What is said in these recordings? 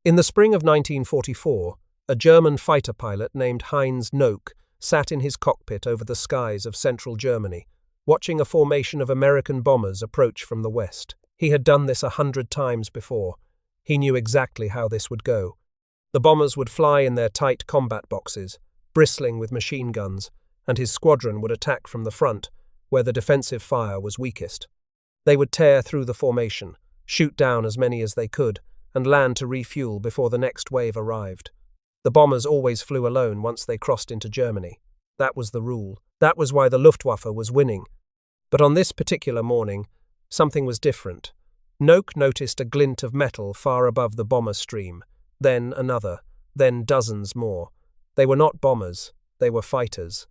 In the spring of 1944, a German fighter pilot named Heinz Noack sat in his cockpit over the skies of central Germany, watching a formation of American bombers approach from the west. He had done this 100 times before. He knew exactly how this would go. The bombers would fly in their tight combat boxes, bristling with machine guns, and his squadron would attack from the front, where the defensive fire was weakest. They would tear through the formation, shoot down as many as they could, and land to refuel before the next wave arrived. The bombers always flew alone once they crossed into Germany. That was the rule. That was why the Luftwaffe was winning. But on this particular morning, something was different. Noack noticed a glint of metal far above the bomber stream, then another, then dozens more. They were not bombers, they were fighters.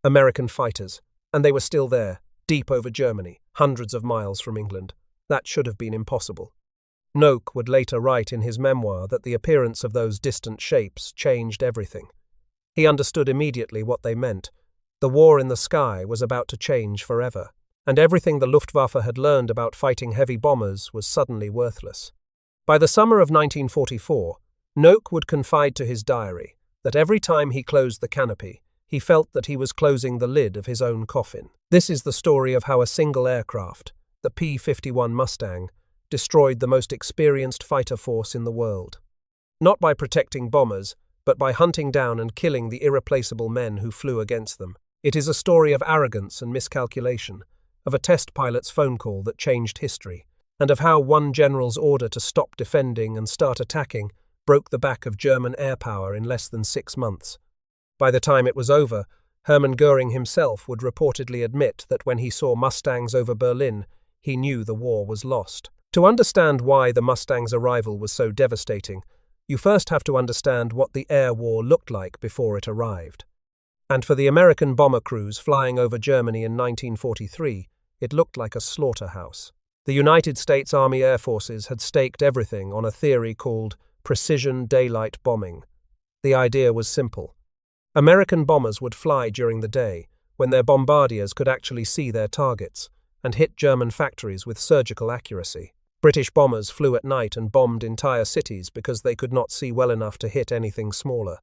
American fighters. And they were still there, deep over Germany, hundreds of miles from England. That should have been impossible. Noack would later write in his memoir that the appearance of those distant shapes changed everything. He understood immediately what they meant. The war in the sky was about to change forever, and everything the Luftwaffe had learned about fighting heavy bombers was suddenly worthless. By the summer of 1944, Noack would confide to his diary that every time he closed the canopy, he felt that he was closing the lid of his own coffin. This is the story of how a single aircraft, the P-51 Mustang, destroyed the most experienced fighter force in the world. Not by protecting bombers, but by hunting down and killing the irreplaceable men who flew against them. It is a story of arrogance and miscalculation, of a test pilot's phone call that changed history, and of how one general's order to stop defending and start attacking broke the back of German air power in less than 6 months. By the time it was over, Hermann Göring himself would reportedly admit that when he saw Mustangs over Berlin, he knew the war was lost. To understand why the Mustang's arrival was so devastating, you first have to understand what the air war looked like before it arrived. And for the American bomber crews flying over Germany in 1943, it looked like a slaughterhouse. The United States Army Air Forces had staked everything on a theory called precision daylight bombing. The idea was simple. American bombers would fly during the day, when their bombardiers could actually see their targets, and hit German factories with surgical accuracy. British bombers flew at night and bombed entire cities because they could not see well enough to hit anything smaller.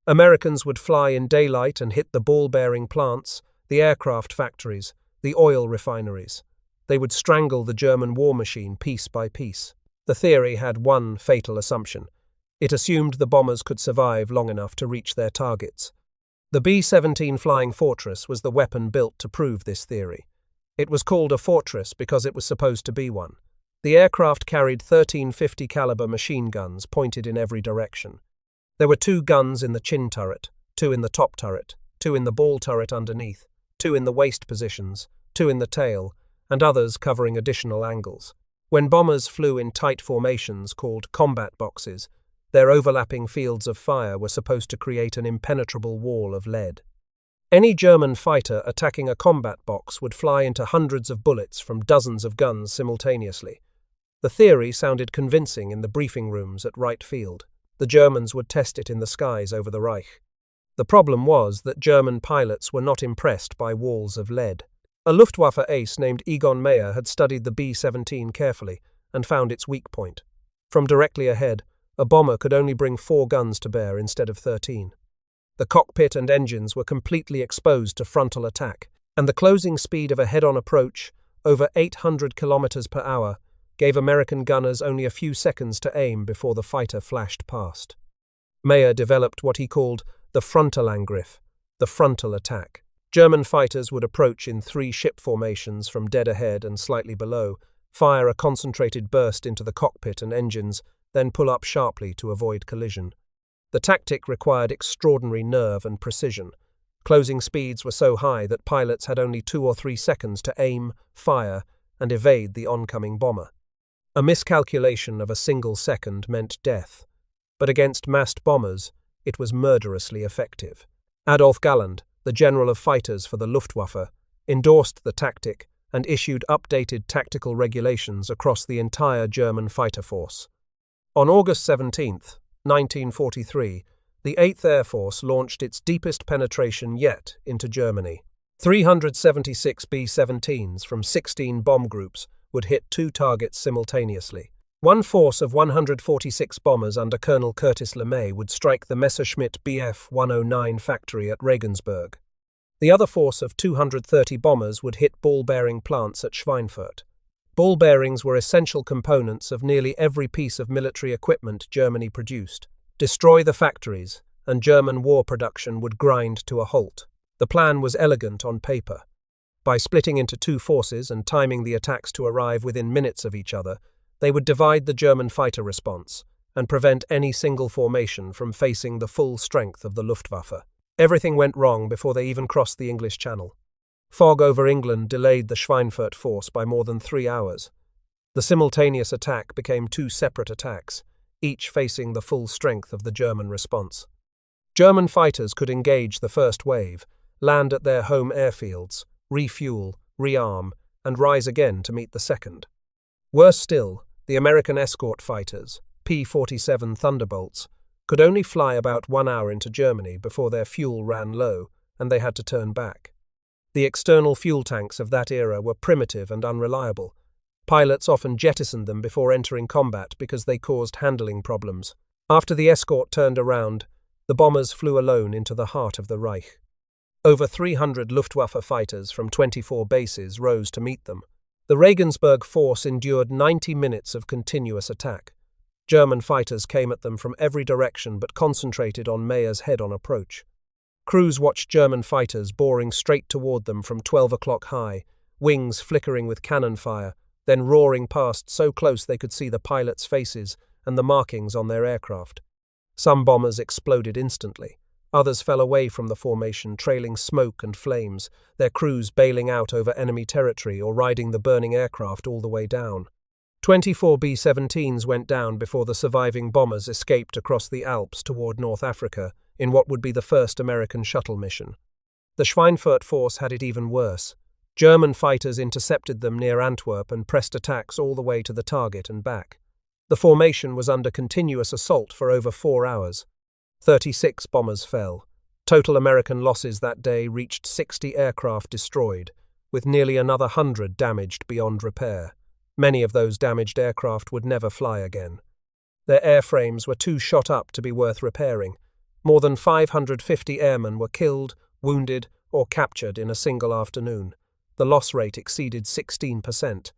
Americans would fly in daylight and hit the ball-bearing plants, the aircraft factories, the oil refineries. They would strangle the German war machine piece by piece. The theory had one fatal assumption. It assumed the bombers could survive long enough to reach their targets. The B-17 Flying Fortress was the weapon built to prove this theory. It was called a fortress because it was supposed to be one. The aircraft carried 13 50 caliber machine guns pointed in every direction. There were 2 guns in the chin turret, 2 in the top turret, 2 in the ball turret underneath, 2 in the waist positions, 2 in the tail, and others covering additional angles. When bombers flew in tight formations called combat boxes, their overlapping fields of fire were supposed to create an impenetrable wall of lead. Any German fighter attacking a combat box would fly into hundreds of bullets from dozens of guns simultaneously. The theory sounded convincing in the briefing rooms at Wright Field. The Germans would test it in the skies over the Reich. The problem was that German pilots were not impressed by walls of lead. A Luftwaffe ace named Egon Meyer had studied the B-17 carefully and found its weak point. From directly ahead, a bomber could only bring 4 guns to bear instead of 13. The cockpit and engines were completely exposed to frontal attack, and the closing speed of a head-on approach, over 800 kilometers per hour, gave American gunners only a few seconds to aim before the fighter flashed past. Meyer developed what he called the Frontalangriff, the frontal attack. German fighters would approach in 3 ship formations from dead ahead and slightly below, fire a concentrated burst into the cockpit and engines, then pull up sharply to avoid collision. The tactic required extraordinary nerve and precision. Closing speeds were so high that pilots had only 2 or 3 seconds to aim, fire, and evade the oncoming bomber. A miscalculation of a single second meant death, but against massed bombers, it was murderously effective. Adolf Galland, the general of fighters for the Luftwaffe, endorsed the tactic and issued updated tactical regulations across the entire German fighter force. On August 17, 1943, the 8th Air Force launched its deepest penetration yet into Germany. 376 B-17s from 16 bomb groups would hit 2 targets simultaneously. One force of 146 bombers under Colonel Curtis LeMay would strike the Messerschmitt Bf 109 factory at Regensburg. The other force of 230 bombers would hit ball-bearing plants at Schweinfurt. Ball bearings were essential components of nearly every piece of military equipment Germany produced. Destroy the factories, and German war production would grind to a halt. The plan was elegant on paper. By splitting into two forces and timing the attacks to arrive within minutes of each other, they would divide the German fighter response and prevent any single formation from facing the full strength of the Luftwaffe. Everything went wrong before they even crossed the English Channel. Fog over England delayed the Schweinfurt force by more than 3 hours. The simultaneous attack became two separate attacks, each facing the full strength of the German response. German fighters could engage the first wave, land at their home airfields, refuel, rearm, and rise again to meet the second. Worse still, the American escort fighters, P-47 Thunderbolts, could only fly about 1 hour into Germany before their fuel ran low and they had to turn back. The external fuel tanks of that era were primitive and unreliable. Pilots often jettisoned them before entering combat because they caused handling problems. After the escort turned around, the bombers flew alone into the heart of the Reich. Over 300 Luftwaffe fighters from 24 bases rose to meet them. The Regensburg force endured 90 minutes of continuous attack. German fighters came at them from every direction but concentrated on Mayer's head-on approach. Crews watched German fighters boring straight toward them from 12 o'clock high, wings flickering with cannon fire, then roaring past so close they could see the pilots' faces and the markings on their aircraft. Some bombers exploded instantly. Others fell away from the formation, trailing smoke and flames, their crews bailing out over enemy territory or riding the burning aircraft all the way down. 24 B-17s went down before the surviving bombers escaped across the Alps toward North Africa in what would be the first American shuttle mission. The Schweinfurt force had it even worse. German fighters intercepted them near Antwerp and pressed attacks all the way to the target and back. The formation was under continuous assault for over 4 hours. 36 bombers fell. Total American losses that day reached 60 aircraft destroyed, with nearly another 100 damaged beyond repair. Many of those damaged aircraft would never fly again. Their airframes were too shot up to be worth repairing. More than 550 airmen were killed, wounded, or captured in a single afternoon. The loss rate exceeded 16%.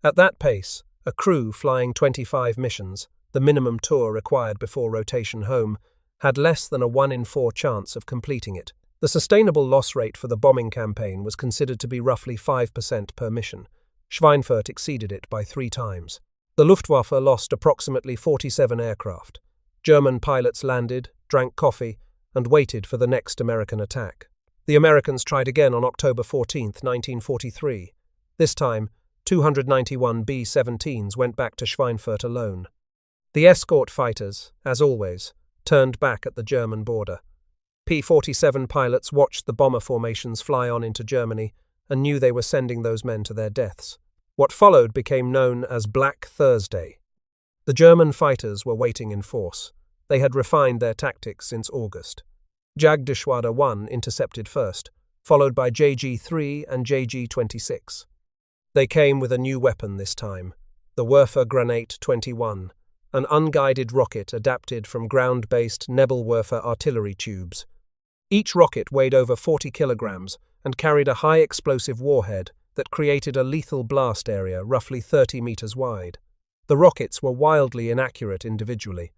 At that pace, a crew flying 25 missions, the minimum tour required before rotation home, had less than a 1 in 4 chance of completing it. The sustainable loss rate for the bombing campaign was considered to be roughly 5% per mission. Schweinfurt exceeded it by 3 times. The Luftwaffe lost approximately 47 aircraft. German pilots landed, drank coffee, and waited for the next American attack. The Americans tried again on October 14, 1943. This time, 291 B-17s went back to Schweinfurt alone. The escort fighters, as always, turned back at the German border. P-47 pilots watched the bomber formations fly on into Germany and knew they were sending those men to their deaths. What followed became known as Black Thursday. The German fighters were waiting in force. They had refined their tactics since August. Jagdgeschwader 1 intercepted first, followed by JG-3 and JG-26. They came with a new weapon this time, the Werfer Granate 21, an unguided rocket adapted from ground-based Nebelwerfer artillery tubes. Each rocket weighed over 40 kilograms and carried a high-explosive warhead that created a lethal blast area roughly 30 meters wide. The rockets were wildly inaccurate individually.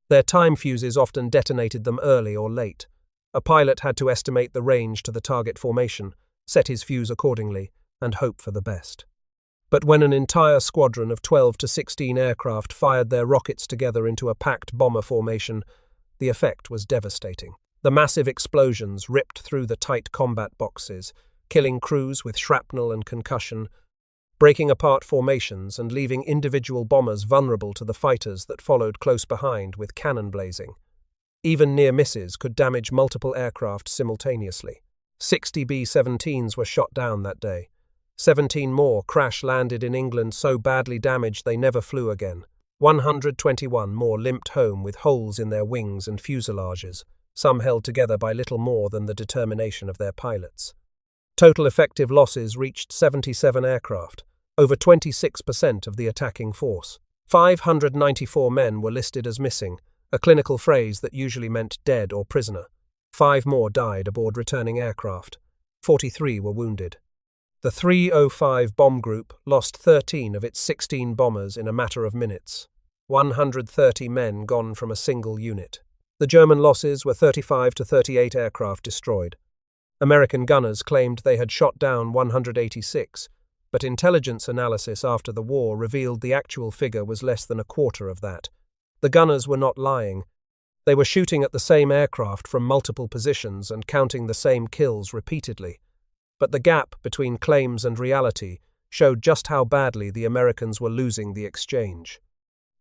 Their time fuses often detonated them early or late. A pilot had to estimate the range to the target formation, set his fuse accordingly, and hope for the best. But when an entire squadron of 12 to 16 aircraft fired their rockets together into a packed bomber formation, the effect was devastating. The massive explosions ripped through the tight combat boxes, killing crews with shrapnel and concussion, breaking apart formations and leaving individual bombers vulnerable to the fighters that followed close behind with cannon blazing. Even near misses could damage multiple aircraft simultaneously. 60 B-17s were shot down that day. 17 more crash-landed in England so badly damaged they never flew again. 121 more limped home with holes in their wings and fuselages, some held together by little more than the determination of their pilots. Total effective losses reached 77 aircraft, over 26% of the attacking force. 594 men were listed as missing, a clinical phrase that usually meant dead or prisoner. 5 more died aboard returning aircraft. 43 were wounded. The 305 bomb group lost 13 of its 16 bombers in a matter of minutes. 130 men gone from a single unit. The German losses were 35 to 38 aircraft destroyed. American gunners claimed they had shot down 186, but intelligence analysis after the war revealed the actual figure was less than a quarter of that. The gunners were not lying. They were shooting at the same aircraft from multiple positions and counting the same kills repeatedly. But the gap between claims and reality showed just how badly the Americans were losing the exchange.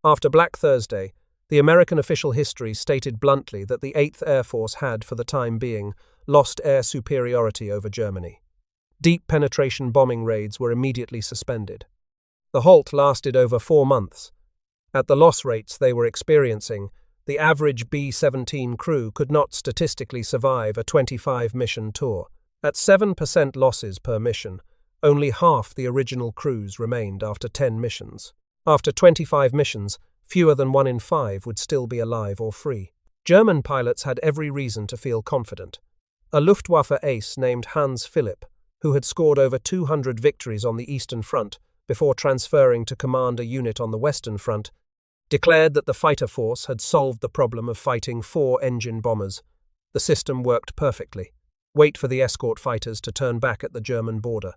After Black Thursday, the American official history stated bluntly that the 8th Air Force had, for the time being, lost air superiority over Germany. Deep penetration bombing raids were immediately suspended. The halt lasted over 4 months. At the loss rates they were experiencing, the average B-17 crew could not statistically survive a 25-mission tour. At 7% losses per mission, only half the original crews remained after 10 missions. After 25 missions, fewer than 1 in 5 would still be alive or free. German pilots had every reason to feel confident. A Luftwaffe ace named Hans Philipp, who had scored over 200 victories on the Eastern Front before transferring to command a unit on the Western Front, declared that the fighter force had solved the problem of fighting 4-engine bombers. The system worked perfectly. Wait for the escort fighters to turn back at the German border.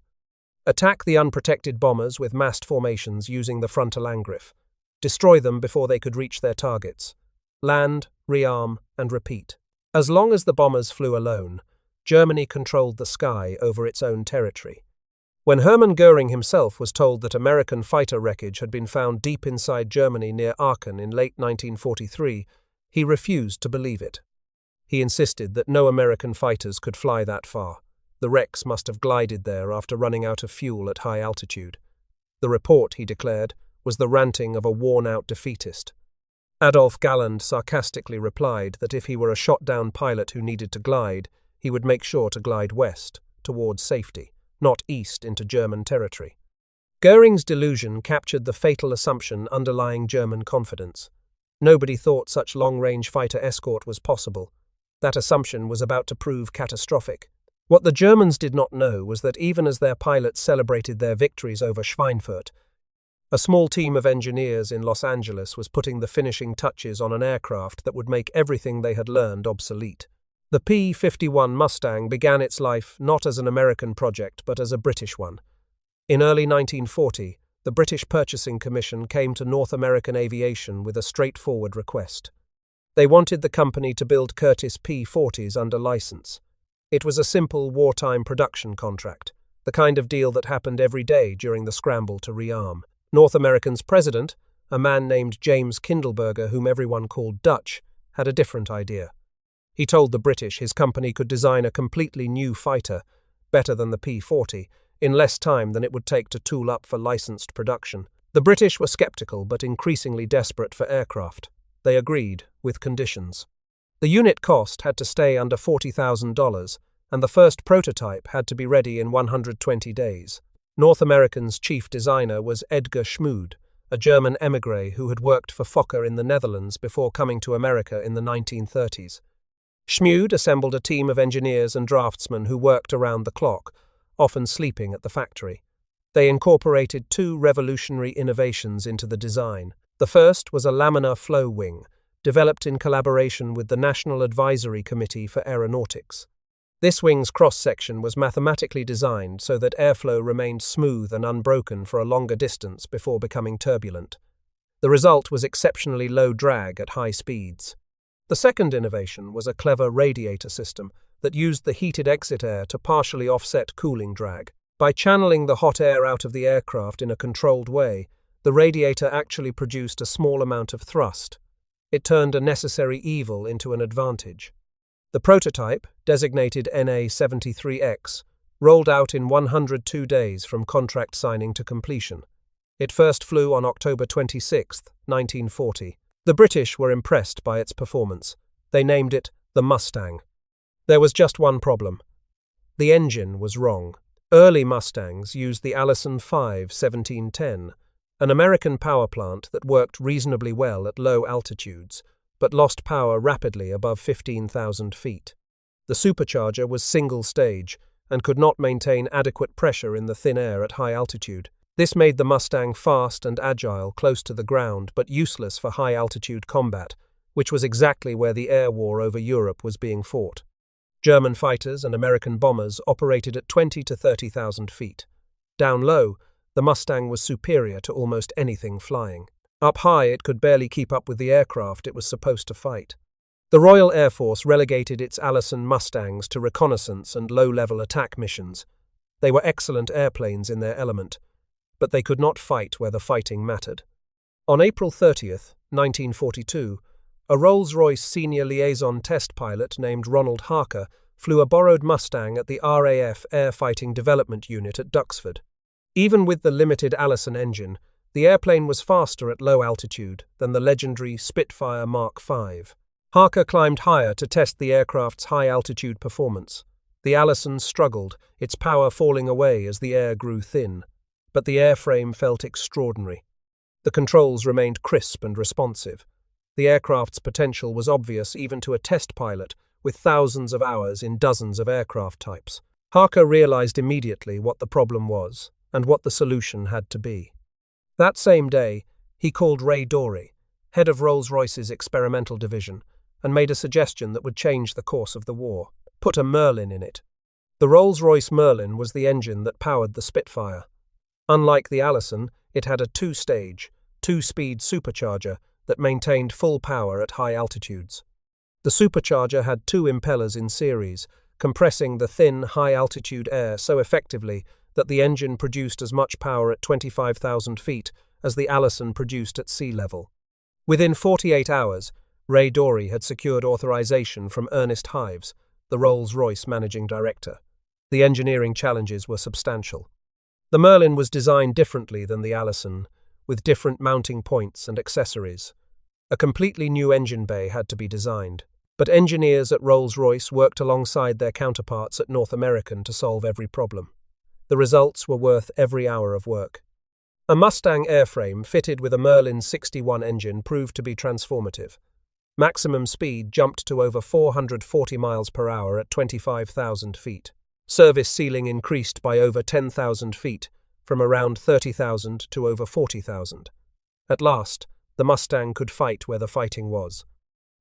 Attack the unprotected bombers with massed formations using the frontal angriff. Destroy them before they could reach their targets. Land, rearm, and repeat. As long as the bombers flew alone, Germany controlled the sky over its own territory. When Hermann Göring himself was told that American fighter wreckage had been found deep inside Germany near Aachen in late 1943, he refused to believe it. He insisted that no American fighters could fly that far. The wrecks must have glided there after running out of fuel at high altitude. The report, he declared, was the ranting of a worn-out defeatist. Adolf Galland sarcastically replied that if he were a shot-down pilot who needed to glide, he would make sure to glide west, towards safety, not east into German territory. Göring's delusion captured the fatal assumption underlying German confidence. Nobody thought such long-range fighter escort was possible. That assumption was about to prove catastrophic. What the Germans did not know was that even as their pilots celebrated their victories over Schweinfurt, a small team of engineers in Los Angeles was putting the finishing touches on an aircraft that would make everything they had learned obsolete. The P-51 Mustang began its life not as an American project but as a British one. In early 1940, the British Purchasing Commission came to North American aviation with a straightforward request. They wanted the company to build Curtiss P-40s under license. It was a simple wartime production contract, the kind of deal that happened every day during the scramble to rearm. North American's president, a man named James Kindleberger, whom everyone called Dutch, had a different idea. He told the British his company could design a completely new fighter, better than the P-40, in less time than it would take to tool up for licensed production. The British were skeptical but increasingly desperate for aircraft. They agreed, with conditions. The unit cost had to stay under $40,000, and the first prototype had to be ready in 120 days. North American's chief designer was Edgar Schmude, a German émigré who had worked for Fokker in the Netherlands before coming to America in the 1930s. Schmude assembled a team of engineers and draftsmen who worked around the clock, often sleeping at the factory. They incorporated 2 revolutionary innovations into the design. The first was a laminar flow wing, developed in collaboration with the National Advisory Committee for Aeronautics. This wing's cross-section was mathematically designed so that airflow remained smooth and unbroken for a longer distance before becoming turbulent. The result was exceptionally low drag at high speeds. The second innovation was a clever radiator system that used the heated exit air to partially offset cooling drag. By channeling the hot air out of the aircraft in a controlled way, the radiator actually produced a small amount of thrust. It turned a necessary evil into an advantage. The prototype, designated NA-73X, rolled out in 102 days from contract signing to completion. It first flew on October 26, 1940. The British were impressed by its performance. They named it the Mustang. There was just one problem. The engine was wrong. Early Mustangs used the Allison 5 1710, an American power plant that worked reasonably well at low altitudes, but lost power rapidly above 15,000 feet. The supercharger was single-stage and could not maintain adequate pressure in the thin air at high altitude. This made the Mustang fast and agile close to the ground, but useless for high-altitude combat, which was exactly where the air war over Europe was being fought. German fighters and American bombers operated at 20 to 30,000 feet. Down low, the Mustang was superior to almost anything flying. Up high, it could barely keep up with the aircraft it was supposed to fight. The Royal Air Force relegated its Allison Mustangs to reconnaissance and low-level attack missions. They were excellent airplanes in their element, but they could not fight where the fighting mattered. On April 30th, 1942, a Rolls Royce senior liaison test pilot named Ronald Harker flew a borrowed Mustang at the RAF Air Fighting Development Unit at Duxford. Even with the limited Allison engine, the airplane was faster at low altitude than the legendary Spitfire Mark V. Harker climbed higher to test the aircraft's high-altitude performance. The Allison struggled, its power falling away as the air grew thin. But the airframe felt extraordinary. The controls remained crisp and responsive. The aircraft's potential was obvious even to a test pilot with thousands of hours in dozens of aircraft types. Harker realized immediately what the problem was and what the solution had to be. That same day, he called Ray Dorey, head of Rolls-Royce's experimental division, and made a suggestion that would change the course of the war. Put a Merlin in it. The Rolls Royce Merlin was the engine that powered the Spitfire. Unlike the Allison, it had a two-stage, two-speed supercharger that maintained full power at high altitudes. The supercharger had two impellers in series, compressing the thin, high-altitude air so effectively that the engine produced as much power at 25,000 feet as the Allison produced at sea level. Within 48 hours, Ray Dorey had secured authorization from Ernest Hives, the Rolls-Royce managing director. The engineering challenges were substantial. The Merlin was designed differently than the Allison, with different mounting points and accessories. A completely new engine bay had to be designed, but engineers at Rolls-Royce worked alongside their counterparts at North American to solve every problem. The results were worth every hour of work. A Mustang airframe fitted with a Merlin 61 engine proved to be transformative. Maximum speed jumped to over 440 miles per hour at 25,000 feet. Service ceiling increased by over 10,000 feet, from around 30,000 to over 40,000. At last, the Mustang could fight where the fighting was.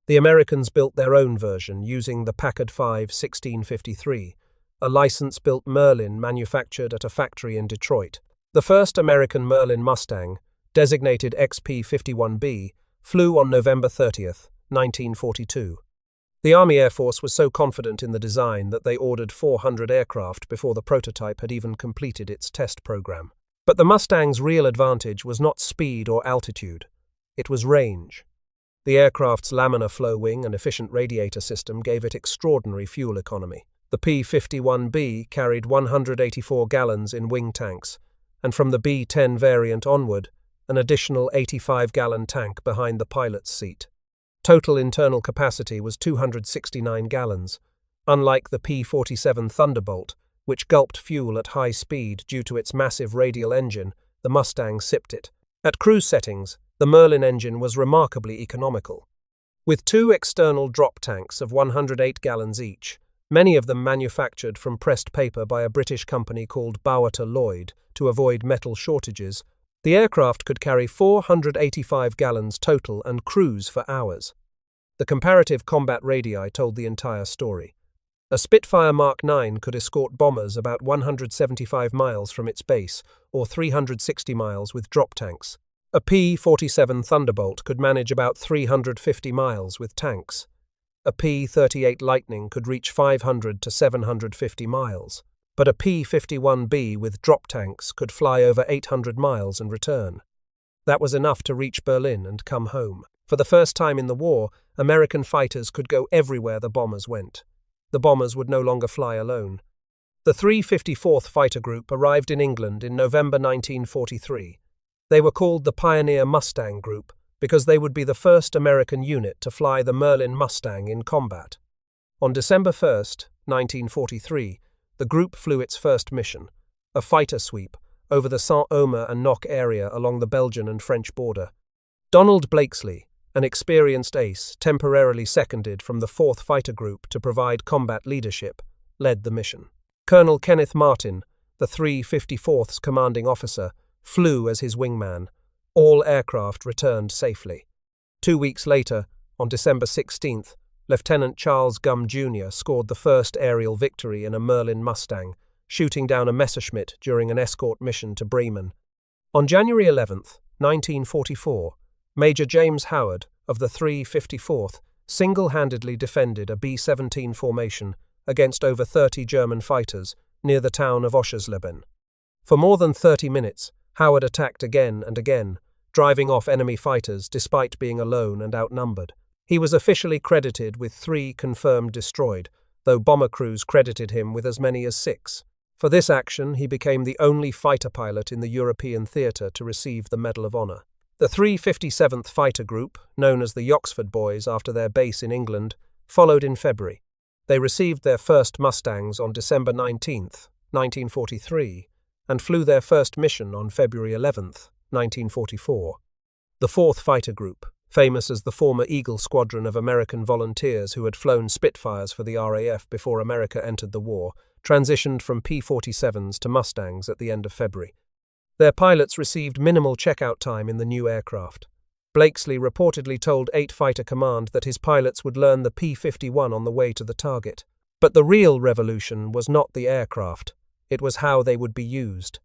The Americans built their own version using the Packard V 1653, a license-built Merlin manufactured at a factory in Detroit. The first American Merlin Mustang, designated XP-51B, flew on November 30th, 1942. The Army Air Force was so confident in the design that they ordered 400 aircraft before the prototype had even completed its test program. But the Mustang's real advantage was not speed or altitude. It was range. The aircraft's laminar flow wing and efficient radiator system gave it extraordinary fuel economy. The P-51B carried 184 gallons in wing tanks, and from the B-10 variant onward, an additional 85-gallon tank behind the pilot's seat. Total internal capacity was 269 gallons. Unlike the P-47 Thunderbolt, which gulped fuel at high speed due to its massive radial engine, the Mustang sipped it. At cruise settings, the Merlin engine was remarkably economical. With two external drop tanks of 108 gallons each, many of them manufactured from pressed paper by a British company called Bowater Lloyd to avoid metal shortages, the aircraft could carry 485 gallons total and cruise for hours. The comparative combat radii told the entire story. A Spitfire Mark IX could escort bombers about 175 miles from its base, or 360 miles with drop tanks. A P-47 Thunderbolt could manage about 350 miles with tanks. A P-38 Lightning could reach 500 to 750 miles. But a P-51B with drop tanks could fly over 800 miles and return. That was enough to reach Berlin and come home. For the first time in the war, American fighters could go everywhere the bombers went. The bombers would no longer fly alone. The 354th Fighter Group arrived in England in November 1943. They were called the Pioneer Mustang Group because they would be the first American unit to fly the Merlin Mustang in combat. On December 1st, 1943, the group flew its first mission, a fighter sweep, over the Saint-Omer and Knock area along the Belgian and French border. Donald Blakesley, an experienced ace, temporarily seconded from the 4th Fighter Group to provide combat leadership, led the mission. Colonel Kenneth Martin, the 354th's commanding officer, flew as his wingman. All aircraft returned safely. 2 weeks later, on December 16th, Lieutenant Charles Gum Jr. scored the first aerial victory in a Merlin Mustang, shooting down a Messerschmitt during an escort mission to Bremen. On January 11th, 1944, Major James Howard of the 354th single-handedly defended a B-17 formation against over 30 German fighters near the town of Oschersleben. For more than 30 minutes, Howard attacked again and again, driving off enemy fighters despite being alone and outnumbered. He was officially credited with 3 confirmed destroyed, though bomber crews credited him with as many as 6. For this action, he became the only fighter pilot in the European theatre to receive the Medal of Honor. The 357th Fighter Group, known as the Yoxford Boys after their base in England, followed in February. They received their first Mustangs on December 19, 1943, and flew their first mission on February 11, 1944. The 4th Fighter Group, famous as the former Eagle Squadron of American volunteers who had flown Spitfires for the RAF before America entered the war, transitioned from P-47s to Mustangs at the end of February. Their pilots received minimal checkout time in the new aircraft. Blakesley reportedly told 8 Fighter Command that his pilots would learn the P-51 on the way to the target. But the real revolution was not the aircraft, it was how they would be used.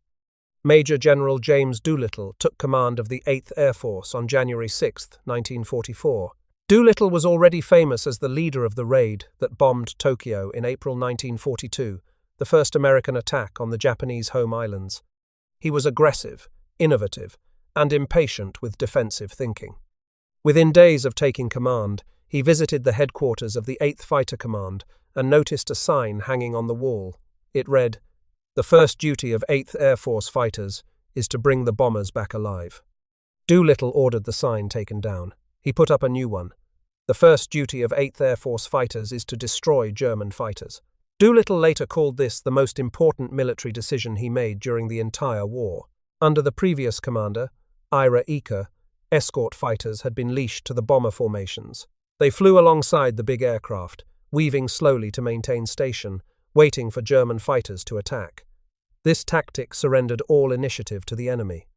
Major General James Doolittle took command of the 8th Air Force on January 6, 1944. Doolittle was already famous as the leader of the raid that bombed Tokyo in April 1942, the first American attack on the Japanese home islands. He was aggressive, innovative, and impatient with defensive thinking. Within days of taking command, he visited the headquarters of the 8th Fighter Command and noticed a sign hanging on the wall. It read, "The first duty of 8th Air Force fighters is to bring the bombers back alive." Doolittle ordered the sign taken down. He put up a new one. "The first duty of 8th Air Force fighters is to destroy German fighters." Doolittle later called this the most important military decision he made during the entire war. Under the previous commander, Ira Yeager, escort fighters had been leashed to the bomber formations. They flew alongside the big aircraft, weaving slowly to maintain station, waiting for German fighters to attack. This tactic surrendered all initiative to the enemy.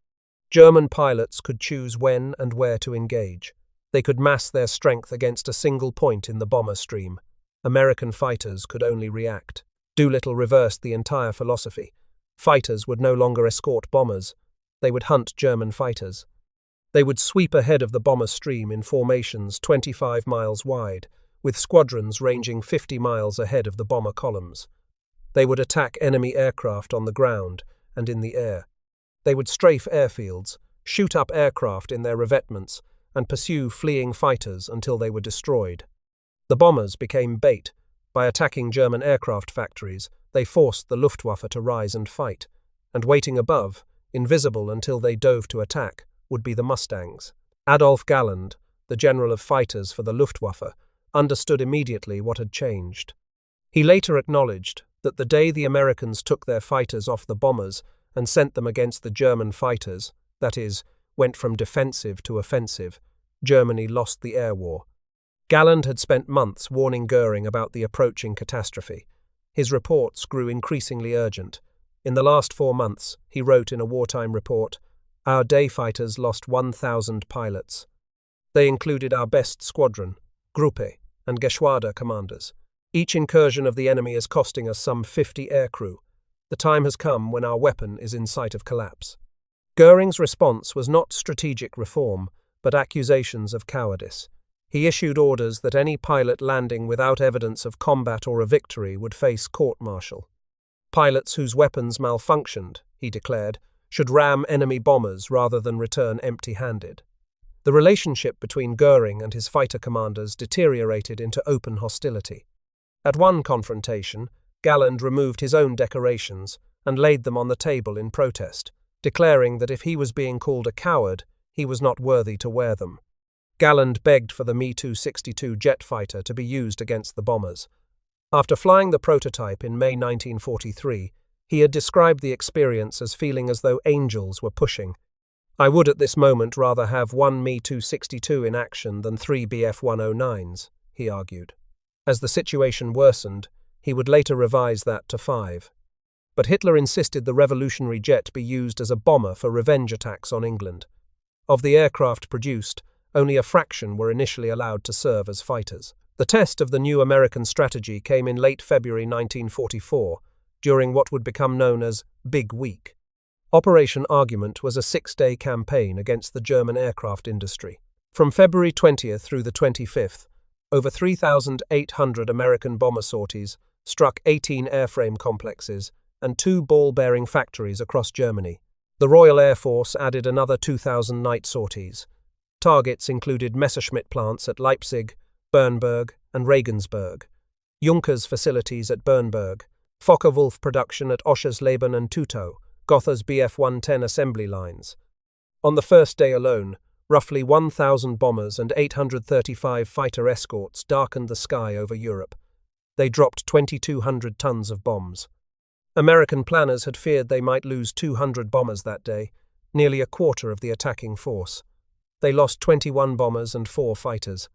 German pilots could choose when and where to engage. They could mass their strength against a single point in the bomber stream. American fighters could only react. Doolittle reversed the entire philosophy. Fighters would no longer escort bombers. They would hunt German fighters. They would sweep ahead of the bomber stream in formations 25 miles wide, with squadrons ranging 50 miles ahead of the bomber columns. They would attack enemy aircraft on the ground and in the air. They would strafe airfields, shoot up aircraft in their revetments, and pursue fleeing fighters until they were destroyed. The bombers became bait. By attacking German aircraft factories, they forced the Luftwaffe to rise and fight, and waiting above, invisible until they dove to attack, would be the Mustangs. Adolf Galland, the general of fighters for the Luftwaffe, understood immediately what had changed. He later acknowledged that the day the Americans took their fighters off the bombers and sent them against the German fighters, that is, went from defensive to offensive, Germany lost the air war. Galland had spent months warning Goering about the approaching catastrophe. His reports grew increasingly urgent. In the last 4 months, he wrote in a wartime report, "Our day fighters lost 1,000 pilots. They included our best squadron, Gruppe, and Geschwader commanders. Each incursion of the enemy is costing us some 50 aircrew. The time has come when our weapon is in sight of collapse." Goering's response was not strategic reform, but accusations of cowardice. He issued orders that any pilot landing without evidence of combat or a victory would face court-martial. Pilots whose weapons malfunctioned, he declared, should ram enemy bombers rather than return empty-handed. The relationship between Goering and his fighter commanders deteriorated into open hostility. At one confrontation, Galland removed his own decorations and laid them on the table in protest, declaring that if he was being called a coward, he was not worthy to wear them. Galland begged for the Me-262 jet fighter to be used against the bombers. After flying the prototype in May 1943, He had described the experience as feeling as though angels were pushing. "I would at this moment rather have one Me-262 in action than three Bf-109s, he argued. As the situation worsened, he would later revise that to 5. But Hitler insisted the revolutionary jet be used as a bomber for revenge attacks on England. Of the aircraft produced, only a fraction were initially allowed to serve as fighters. The test of the new American strategy came in late February 1944, during what would become known as Big Week. Operation Argument was a 6-day campaign against the German aircraft industry. From February 20th through the 25th, over 3,800 American bomber sorties struck 18 airframe complexes and 2 ball-bearing factories across Germany. The Royal Air Force added another 2,000 night sorties. Targets included Messerschmitt plants at Leipzig, Bernburg, and Regensburg, Junkers facilities at Bernburg, Focke-Wulf production at Oschersleben and Tutow, Gotha's Bf-110 assembly lines. On the first day alone, roughly 1,000 bombers and 835 fighter escorts darkened the sky over Europe. They dropped 2,200 tons of bombs. American planners had feared they might lose 200 bombers that day, nearly a quarter of the attacking force. They lost 21 bombers and 4 fighters.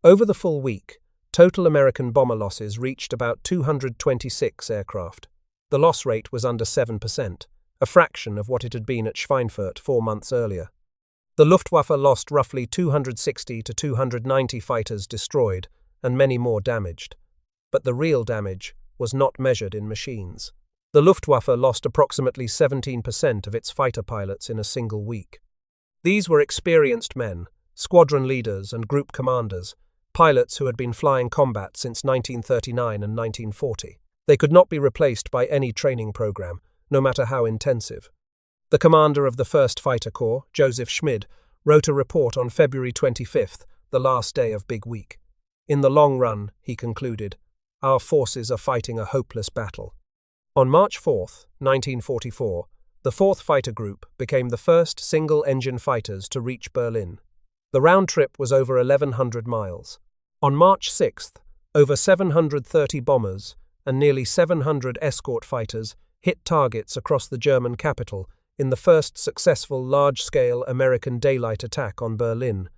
Over the full week, total American bomber losses reached about 226 aircraft. The loss rate was under 7%, a fraction of what it had been at Schweinfurt 4 months earlier. The Luftwaffe lost roughly 260 to 290 fighters destroyed and many more damaged. But the real damage was not measured in machines. The Luftwaffe lost approximately 17% of its fighter pilots in a single week. These were experienced men, squadron leaders and group commanders, pilots who had been flying combat since 1939 and 1940. They could not be replaced by any training program, no matter how intensive. The commander of the 1st Fighter Corps, Joseph Schmid, wrote a report on February 25th, the last day of Big Week. In the long run, he concluded, our forces are fighting a hopeless battle. On March 4, 1944, the 4th Fighter Group became the first single-engine fighters to reach Berlin. The round trip was over 1,100 miles. On March 6th, over 730 bombers and nearly 700 escort fighters hit targets across the German capital in the first successful large-scale American daylight attack on Berlin.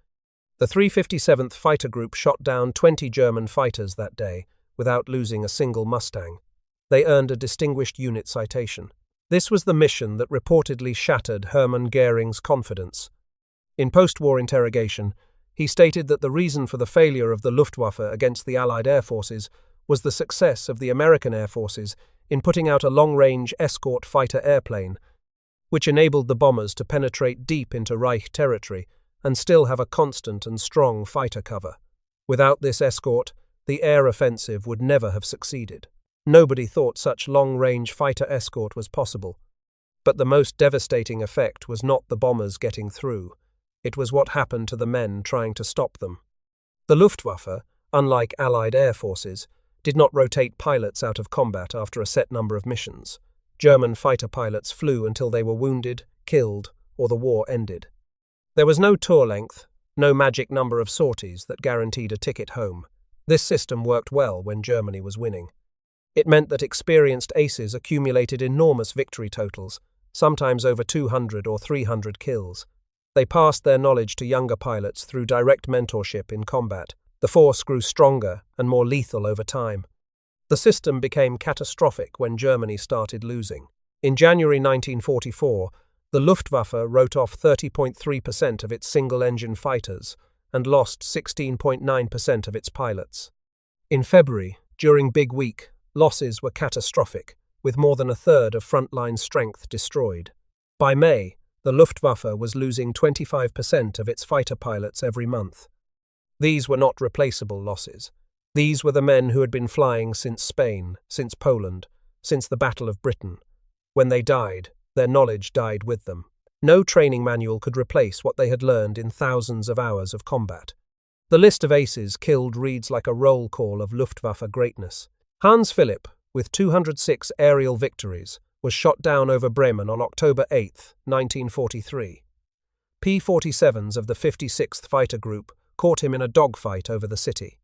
The 357th Fighter Group shot down 20 German fighters that day without losing a single Mustang. They earned a Distinguished Unit citation. This was the mission that reportedly shattered Hermann Goering's confidence. In post-war interrogation, he stated that the reason for the failure of the Luftwaffe against the Allied air forces was the success of the American air forces in putting out a long-range escort fighter airplane, which enabled the bombers to penetrate deep into Reich territory and still have a constant and strong fighter cover. Without this escort, the air offensive would never have succeeded. Nobody thought such long-range fighter escort was possible. But the most devastating effect was not the bombers getting through. It was what happened to the men trying to stop them. The Luftwaffe, unlike Allied air forces, did not rotate pilots out of combat after a set number of missions. German fighter pilots flew until they were wounded, killed, or the war ended. There was no tour length, no magic number of sorties that guaranteed a ticket home. This system worked well when Germany was winning. It meant that experienced aces accumulated enormous victory totals, sometimes over 200 or 300 kills. They passed their knowledge to younger pilots through direct mentorship in combat. The force grew stronger and more lethal over time. The system became catastrophic when Germany started losing. In January 1944, the Luftwaffe wrote off 30.3% of its single-engine fighters and lost 16.9% of its pilots. In February, during Big Week, losses were catastrophic, with more than a third of frontline strength destroyed. By May, the Luftwaffe was losing 25% of its fighter pilots every month. These were not replaceable losses. These were the men who had been flying since Spain, since Poland, since the Battle of Britain. When they died, their knowledge died with them. No training manual could replace what they had learned in thousands of hours of combat. The list of aces killed reads like a roll call of Luftwaffe greatness. Hans Philipp, with 206 aerial victories, was shot down over Bremen on October 8, 1943. P-47s of the 56th Fighter Group caught him in a dogfight over the city.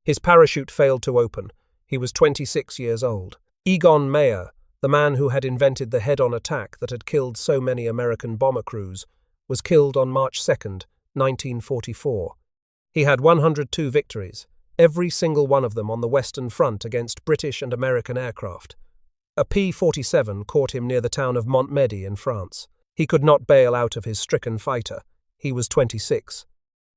His parachute failed to open. He was 26 years old. Egon Meyer, the man who had invented the head-on attack that had killed so many American bomber crews, was killed on March 2, 1944. He had 102 victories, every single one of them on the Western Front against British and American aircraft. A P-47 caught him near the town of Montmedy in France. He could not bail out of his stricken fighter. He was 26.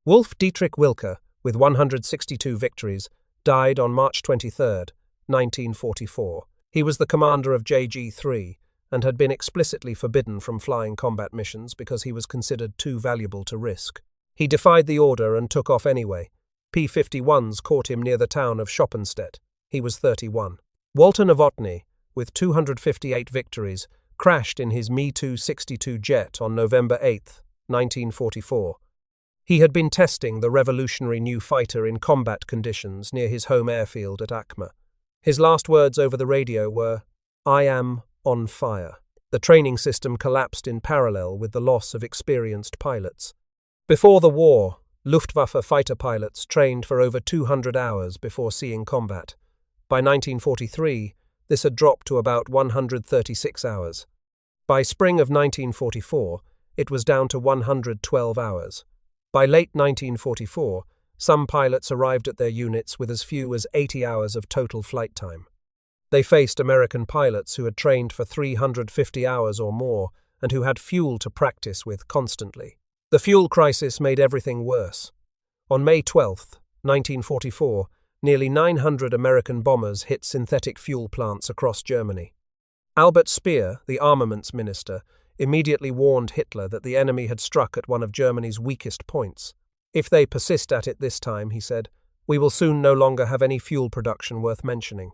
Wolf Dietrich Wilke, with 162 victories, died on March 23, 1944. He was the commander of JG-3 and had been explicitly forbidden from flying combat missions because he was considered too valuable to risk. He defied the order and took off anyway. P-51s caught him near the town of Schoppenstedt. He was 31. Walter Novotny, with 258 victories, crashed in his Mi-262 jet on November 8, 1944. He had been testing the revolutionary new fighter in combat conditions near his home airfield at Acme. His last words over the radio were, "I am on fire." The training system collapsed in parallel with the loss of experienced pilots. Before the war, Luftwaffe fighter pilots trained for over 200 hours before seeing combat. By 1943, this had dropped to about 136 hours. By spring of 1944, it was down to 112 hours. By late 1944, some pilots arrived at their units with as few as 80 hours of total flight time. They faced American pilots who had trained for 350 hours or more and who had fuel to practice with constantly. The fuel crisis made everything worse. On May 12, 1944, nearly 900 American bombers hit synthetic fuel plants across Germany. Albert Speer, the armaments minister, immediately warned Hitler that the enemy had struck at one of Germany's weakest points. "If they persist at it this time," he said, "we will soon no longer have any fuel production worth mentioning."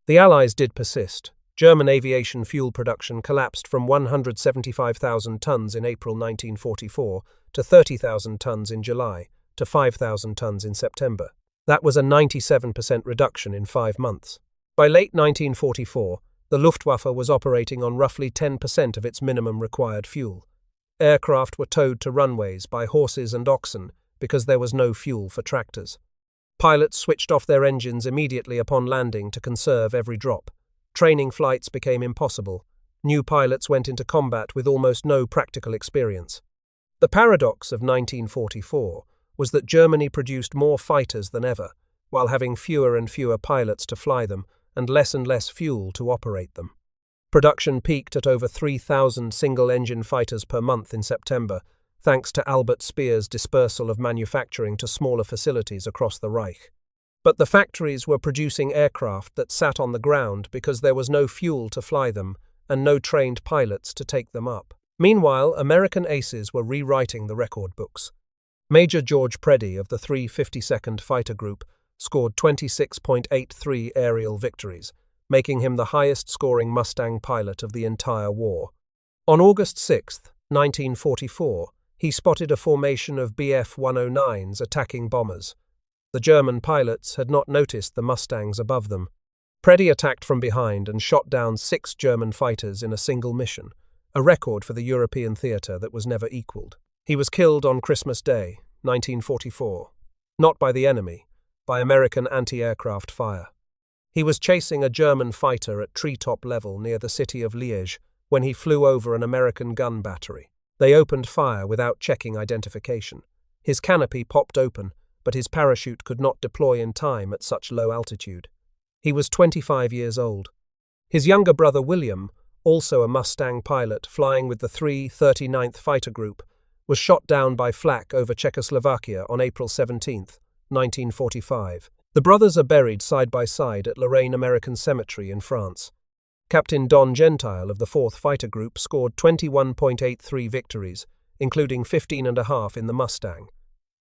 The Allies did persist. German aviation fuel production collapsed from 175,000 tons in April 1944 to 30,000 tons in July, to 5,000 tons in September. That was a 97% reduction in 5 months. By late 1944, the Luftwaffe was operating on roughly 10% of its minimum required fuel. Aircraft were towed to runways by horses and oxen because there was no fuel for tractors. Pilots switched off their engines immediately upon landing to conserve every drop. Training flights became impossible. New pilots went into combat with almost no practical experience. The paradox of 1944 was that Germany produced more fighters than ever, while having fewer and fewer pilots to fly them and less fuel to operate them. Production peaked at over 3,000 single-engine fighters per month in September, thanks to Albert Speer's dispersal of manufacturing to smaller facilities across the Reich. But the factories were producing aircraft that sat on the ground because there was no fuel to fly them and no trained pilots to take them up. Meanwhile, American aces were rewriting the record books. Major George Preddy of the 352nd Fighter Group scored 26.83 aerial victories, making him the highest-scoring Mustang pilot of the entire war. On August 6, 1944, he spotted a formation of Bf-109s attacking bombers. The German pilots had not noticed the Mustangs above them. Preddy attacked from behind and shot down 6 German fighters in a single mission, a record for the European theatre that was never equalled. He was killed on Christmas Day, 1944. Not by the enemy, by American anti-aircraft fire. He was chasing a German fighter at treetop level near the city of Liège when he flew over an American gun battery. They opened fire without checking identification. His canopy popped open, but his parachute could not deploy in time at such low altitude. He was 25 years old. His younger brother William, also a Mustang pilot flying with the 339th Fighter Group, was shot down by flak over Czechoslovakia on April 17, 1945. The brothers are buried side by side at Lorraine American Cemetery in France. Captain Don Gentile of the 4th Fighter Group scored 21.83 victories, including 15.5 in the Mustang.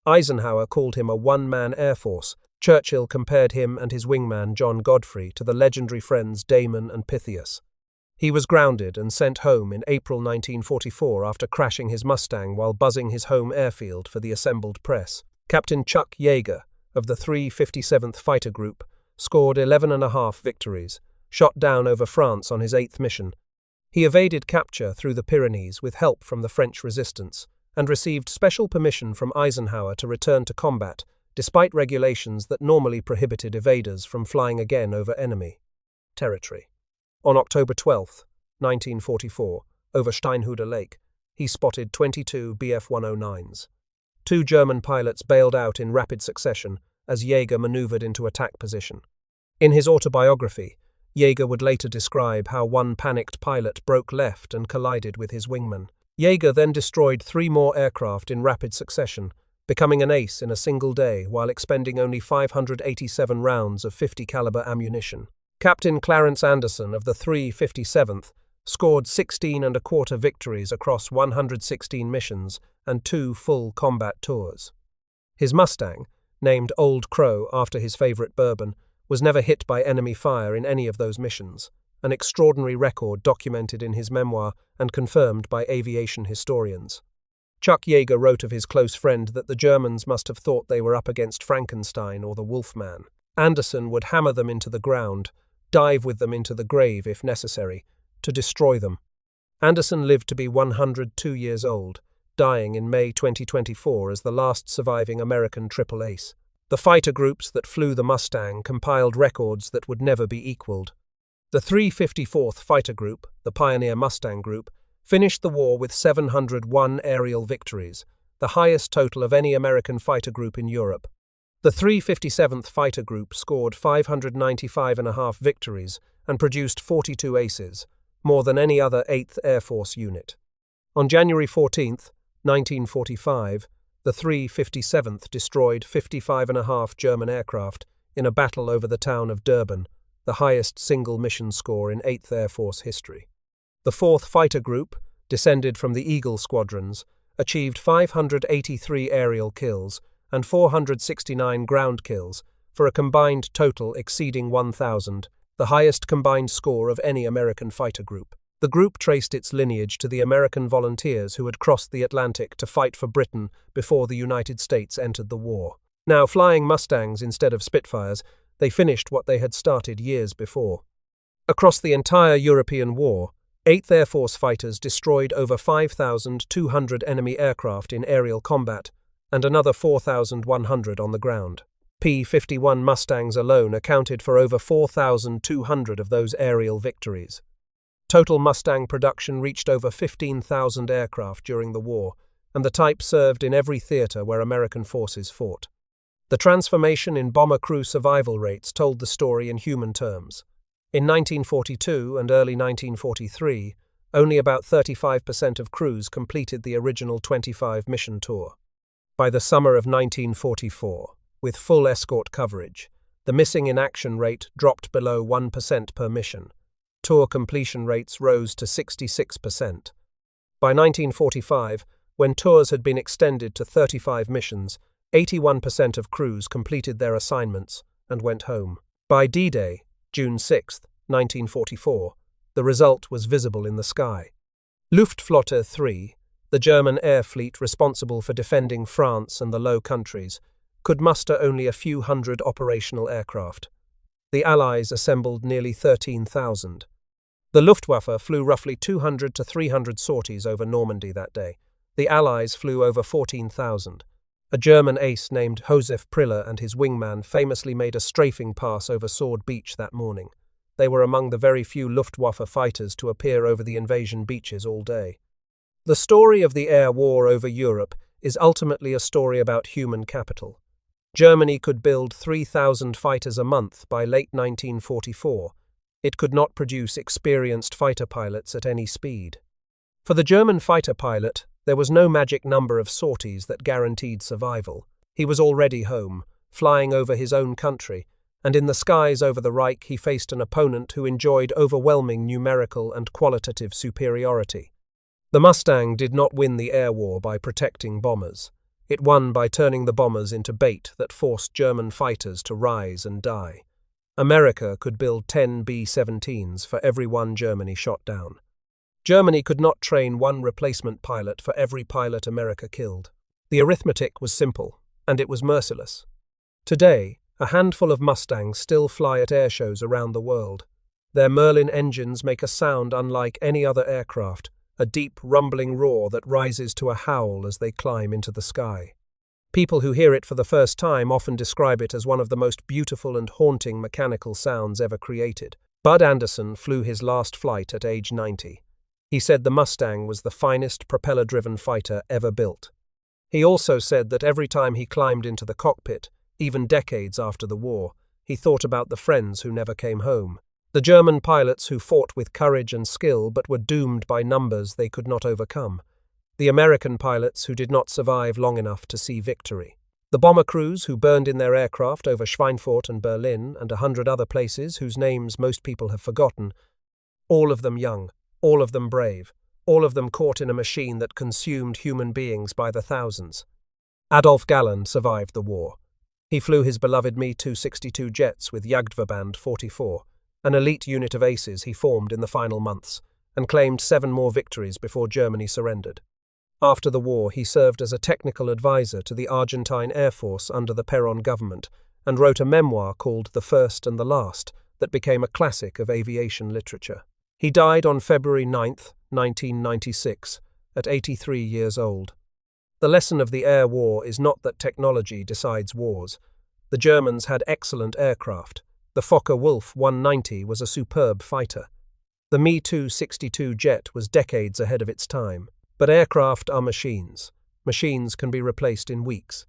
Eisenhower called him a one-man air force. Churchill compared him and his wingman John Godfrey to the legendary friends Damon and Pythias. He was grounded and sent home in April 1944 after crashing his Mustang while buzzing his home airfield for the assembled press. Captain Chuck Yeager of the 357th Fighter Group scored 11.5 victories, shot down over France on his 8th mission. He evaded capture through the Pyrenees with help from the French resistance and received special permission from Eisenhower to return to combat, despite regulations that normally prohibited evaders from flying again over enemy territory. On October 12, 1944, over Steinhuder Lake, he spotted 22 Bf-109s. Two German pilots bailed out in rapid succession as Yeager maneuvered into attack position. In his autobiography, Yeager would later describe how one panicked pilot broke left and collided with his wingman. Yeager then destroyed 3 more aircraft in rapid succession, becoming an ace in a single day while expending only 587 rounds of 50 caliber ammunition. Captain Clarence Anderson of the 357th scored 16 1/4 victories across 116 missions and 2 full combat tours. His Mustang, named Old Crow after his favorite bourbon, was never hit by enemy fire in any of those missions, an extraordinary record documented in his memoir and confirmed by aviation historians. Chuck Yeager wrote of his close friend that the Germans must have thought they were up against Frankenstein or the Wolfman. Anderson would hammer them into the ground, dive with them into the grave if necessary, to destroy them. Anderson lived to be 102 years old, dying in May 2024 as the last surviving American triple ace. The fighter groups that flew the Mustang compiled records that would never be equaled. The 354th Fighter Group, the Pioneer Mustang Group, finished the war with 701 aerial victories, the highest total of any American fighter group in Europe. The 357th Fighter Group scored 595.5 victories and produced 42 aces, more than any other 8th Air Force unit. On January 14, 1945, the 357th destroyed 55.5 German aircraft in a battle over the town of Durban, the highest single mission score in 8th Air Force history. The 4th Fighter Group, descended from the Eagle squadrons, achieved 583 aerial kills and 469 ground kills for a combined total exceeding 1,000, the highest combined score of any American fighter group. The group traced its lineage to the American volunteers who had crossed the Atlantic to fight for Britain before the United States entered the war. Now flying Mustangs instead of Spitfires, they finished what they had started years before. Across the entire European war, 8th Air Force fighters destroyed over 5,200 enemy aircraft in aerial combat and another 4,100 on the ground. P-51 Mustangs alone accounted for over 4,200 of those aerial victories. Total Mustang production reached over 15,000 aircraft during the war, and the type served in every theater where American forces fought. The transformation in bomber crew survival rates told the story in human terms. In 1942 and early 1943, only about 35% of crews completed the original 25-mission tour. By the summer of 1944, with full escort coverage, the missing in action rate dropped below 1% per mission. Tour completion rates rose to 66%. By 1945, when tours had been extended to 35 missions, 81% of crews completed their assignments and went home. By D-Day, June 6, 1944, the result was visible in the sky. Luftwaffe 3, the German air fleet responsible for defending France and the Low Countries, could muster only a few hundred operational aircraft. The Allies assembled nearly 13,000. The Luftwaffe flew roughly 200 to 300 sorties over Normandy that day. The Allies flew over 14,000. A German ace named Josef Priller and his wingman famously made a strafing pass over Sword Beach that morning. They were among the very few Luftwaffe fighters to appear over the invasion beaches all day. The story of the air war over Europe is ultimately a story about human capital. Germany could build 3,000 fighters a month by late 1944. It could not produce experienced fighter pilots at any speed. For the German fighter pilot, there was no magic number of sorties that guaranteed survival. He was already home, flying over his own country, and in the skies over the Reich he faced an opponent who enjoyed overwhelming numerical and qualitative superiority. The Mustang did not win the air war by protecting bombers. It won by turning the bombers into bait that forced German fighters to rise and die. America could build 10 B-17s for every one Germany shot down. Germany could not train one replacement pilot for every pilot America killed. The arithmetic was simple, and it was merciless. Today, a handful of Mustangs still fly at air shows around the world. Their Merlin engines make a sound unlike any other aircraft, a deep, rumbling roar that rises to a howl as they climb into the sky. People who hear it for the first time often describe it as one of the most beautiful and haunting mechanical sounds ever created. Bud Anderson flew his last flight at age 90. He said the Mustang was the finest propeller-driven fighter ever built. He also said that every time he climbed into the cockpit, even decades after the war, he thought about the friends who never came home. The German pilots who fought with courage and skill but were doomed by numbers they could not overcome. The American pilots who did not survive long enough to see victory. The bomber crews who burned in their aircraft over Schweinfurt and Berlin and 100 other places whose names most people have forgotten. All of them young, all of them brave, all of them caught in a machine that consumed human beings by the thousands. Adolf Galland survived the war. He flew his beloved Me-262 jets with Jagdverband 44, an elite unit of aces he formed in the final months, and claimed 7 more victories before Germany surrendered. After the war, he served as a technical advisor to the Argentine Air Force under the Perón government and wrote a memoir called The First and the Last that became a classic of aviation literature. He died on February 9, 1996, at 83 years old. The lesson of the air war is not that technology decides wars. The Germans had excellent aircraft. The Focke-Wulf 190 was a superb fighter. The Me-262 jet was decades ahead of its time. But aircraft are machines. Machines can be replaced in weeks.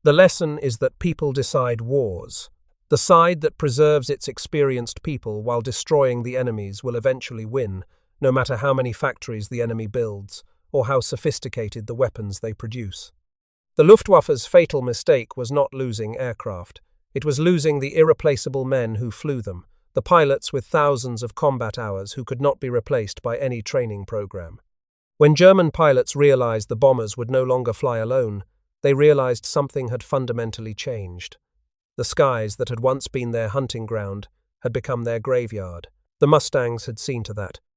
The lesson is that people decide wars. The side that preserves its experienced people while destroying the enemies will eventually win, no matter how many factories the enemy builds or how sophisticated the weapons they produce. The Luftwaffe's fatal mistake was not losing aircraft. It was losing the irreplaceable men who flew them, the pilots with thousands of combat hours who could not be replaced by any training program. When German pilots realized the bombers would no longer fly alone, they realized something had fundamentally changed. The skies that had once been their hunting ground had become their graveyard. The Mustangs had seen to that.